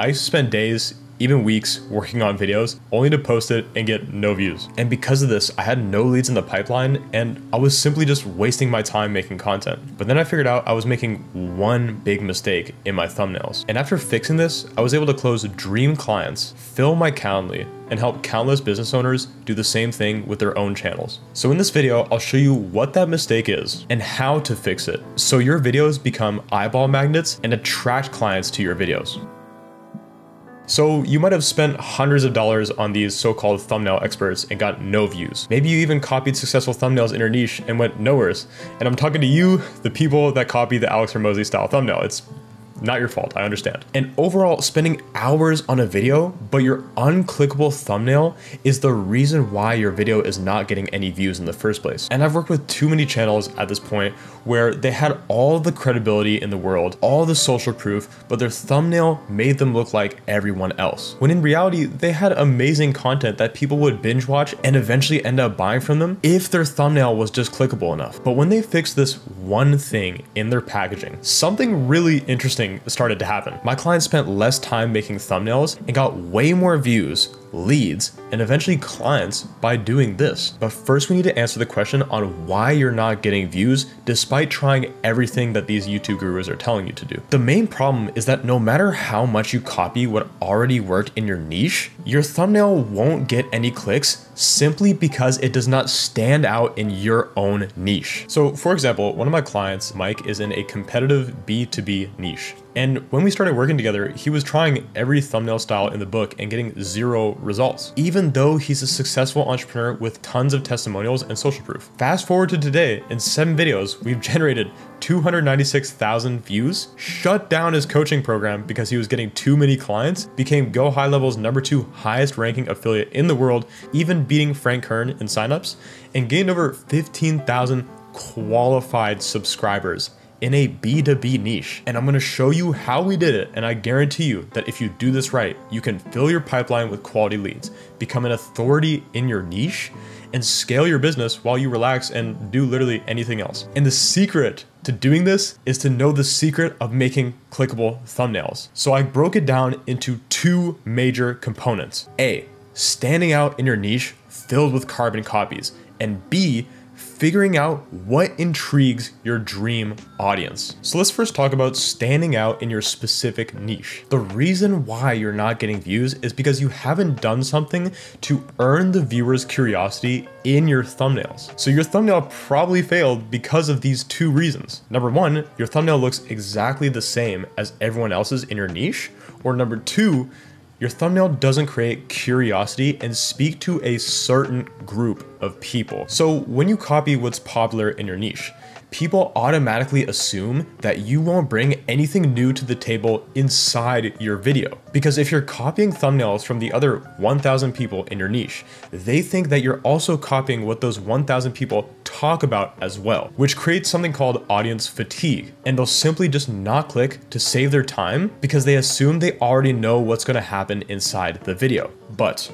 I used to spend days, even weeks, working on videos only to post it and get no views. And because of this, I had no leads in the pipeline and I was simply just wasting my time making content. But then I figured out I was making one big mistake in my thumbnails. And after fixing this, I was able to close dream clients, fill my Calendly, and help countless business owners do the same thing with their own channels. So in this video, I'll show you what that mistake is and how to fix it, so your videos become eyeball magnets and attract clients to your videos. So you might have spent hundreds of dollars on these so-called thumbnail experts and got no views. Maybe you even copied successful thumbnails in your niche and went nowhere. And I'm talking to you, the people that copy the Alex Hormozi style thumbnail. It's not your fault, I understand. And overall, spending hours on a video, but your unclickable thumbnail is the reason why your video is not getting any views in the first place. And I've worked with too many channels at this point where they had all the credibility in the world, all the social proof, but their thumbnail made them look like everyone else. When in reality, they had amazing content that people would binge watch and eventually end up buying from them if their thumbnail was just clickable enough. But when they fixed this one thing in their packaging, something really interesting started to happen. My clients spent less time making thumbnails and got way more views, leads, and eventually clients by doing this. But first we need to answer the question on why you're not getting views despite trying everything that these YouTube gurus are telling you to do. The main problem is that no matter how much you copy what already worked in your niche, your thumbnail won't get any clicks simply because it does not stand out in your own niche. So for example, one of my clients, Mike, is in a competitive B2B niche. And when we started working together, he was trying every thumbnail style in the book and getting zero results, even though he's a successful entrepreneur with tons of testimonials and social proof. Fast forward to today, in 7 videos, we've generated 296,000 views, shut down his coaching program because he was getting too many clients, became Go High Level's #2 highest ranking affiliate in the world, even beating Frank Kern in signups, and gained over 15,000 qualified subscribers in a B2B niche. And I'm gonna show you how we did it, and I guarantee you that if you do this right, you can fill your pipeline with quality leads, become an authority in your niche, and scale your business while you relax and do literally anything else. And the secret to doing this is to know the secret of making clickable thumbnails. So I broke it down into 2 major components. A, standing out in your niche filled with carbon copies, and B, figuring out what intrigues your dream audience. So let's first talk about standing out in your specific niche. The reason why you're not getting views is because you haven't done something to earn the viewer's curiosity in your thumbnails. So your thumbnail probably failed because of these 2 reasons. Number 1, your thumbnail looks exactly the same as everyone else's in your niche, or number 2, your thumbnail doesn't create curiosity and speak to a certain group of people. So when you copy what's popular in your niche, people automatically assume that you won't bring anything new to the table inside your video. Because if you're copying thumbnails from the other 1,000 people in your niche, they think that you're also copying what those 1,000 people talk about as well, which creates something called audience fatigue. And they'll simply just not click to save their time because they assume they already know what's gonna happen inside the video. But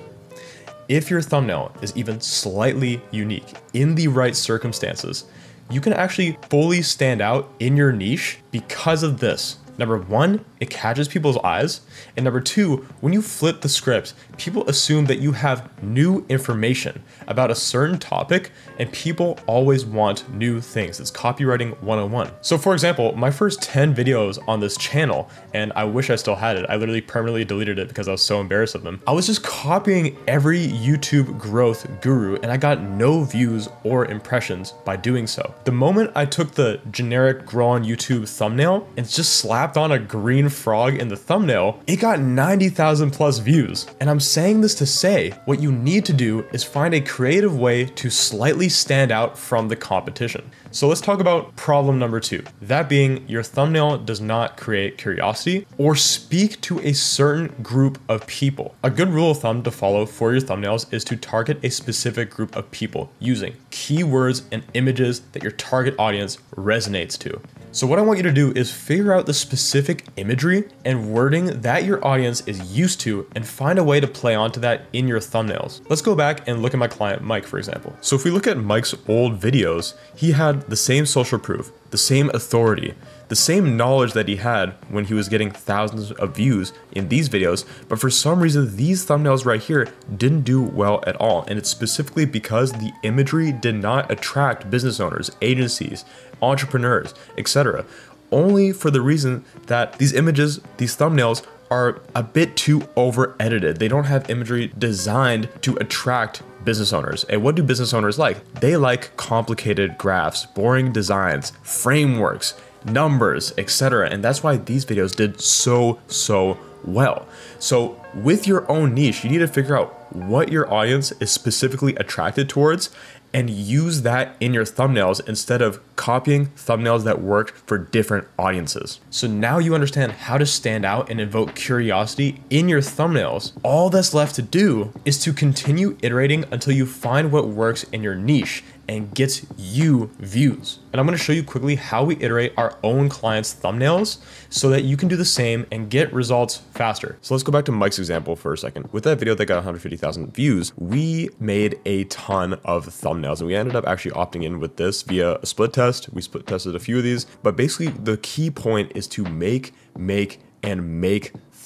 if your thumbnail is even slightly unique in the right circumstances, you can actually fully stand out in your niche because of this. Number 1, it catches people's eyes. And number 2, when you flip the script, people assume that you have new information about a certain topic, and people always want new things. It's copywriting 101. So for example, my first 10 videos on this channel, and I wish I still had it, I literally permanently deleted it because I was so embarrassed of them. I was just copying every YouTube growth guru, and I got no views or impressions by doing so. The moment I took the generic grow on YouTube thumbnail and just slapped on a green frog in the thumbnail, it got 90,000 plus views. And I'm saying this to say, what you need to do is find a creative way to slightly stand out from the competition. So let's talk about problem number 2, that being your thumbnail does not create curiosity or speak to a certain group of people. A good rule of thumb to follow for your thumbnails is to target a specific group of people using keywords and images that your target audience resonates to. So what I want you to do is figure out the specific imagery and wording that your audience is used to and find a way to play onto that in your thumbnails. Let's go back and look at my client Mike, for example. So if we look at Mike's old videos, he had the same social proof, the same authority, the same knowledge that he had when he was getting thousands of views in these videos, but for some reason these thumbnails right here didn't do well at all. And it's specifically because the imagery did not attract business owners, agencies, entrepreneurs, etc. Only for the reason that these images, these thumbnails, are a bit too over edited. They don't have imagery designed to attract business owners. And what do business owners like? They like complicated graphs, boring designs, frameworks, numbers, etc. And that's why these videos did so well. So with your own niche, you need to figure out what your audience is specifically attracted towards and use that in your thumbnails instead of copying thumbnails that work for different audiences. So now you understand how to stand out and evoke curiosity in your thumbnails. All that's left to do is to continue iterating until you find what works in your niche and gets you views. And I'm gonna show you quickly how we iterate our own clients' thumbnails so that you can do the same and get results faster. So let's go back to Mike's example for a second. With that video that got 150,000 views, we made a ton of thumbnails and we ended up actually opting in with this via a split test. We split tested a few of these, but basically the key point is to make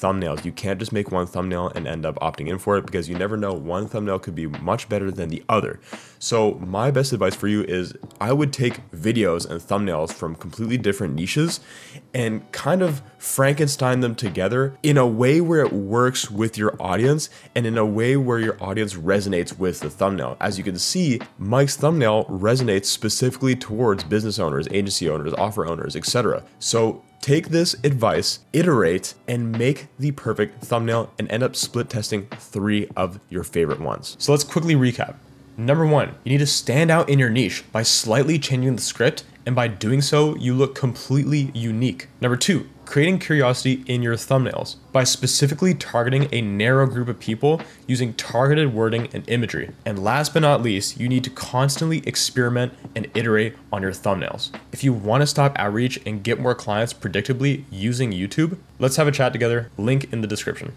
thumbnails. You can't just make one thumbnail and end up opting in for it because you never know, one thumbnail could be much better than the other. So my best advice for you is I would take videos and thumbnails from completely different niches and kind of Frankenstein them together in a way where it works with your audience and in a way where your audience resonates with the thumbnail. As you can see, Mike's thumbnail resonates specifically towards business owners, agency owners, offer owners, etc. So take this advice, iterate, and make the perfect thumbnail and end up split testing 3 of your favorite ones. So let's quickly recap. Number 1, you need to stand out in your niche by slightly changing the script, and by doing so, you look completely unique. Number 2, creating curiosity in your thumbnails by specifically targeting a narrow group of people using targeted wording and imagery. And last but not least, you need to constantly experiment and iterate on your thumbnails. If you want to stop outreach and get more clients predictably using YouTube, let's have a chat together, link in the description.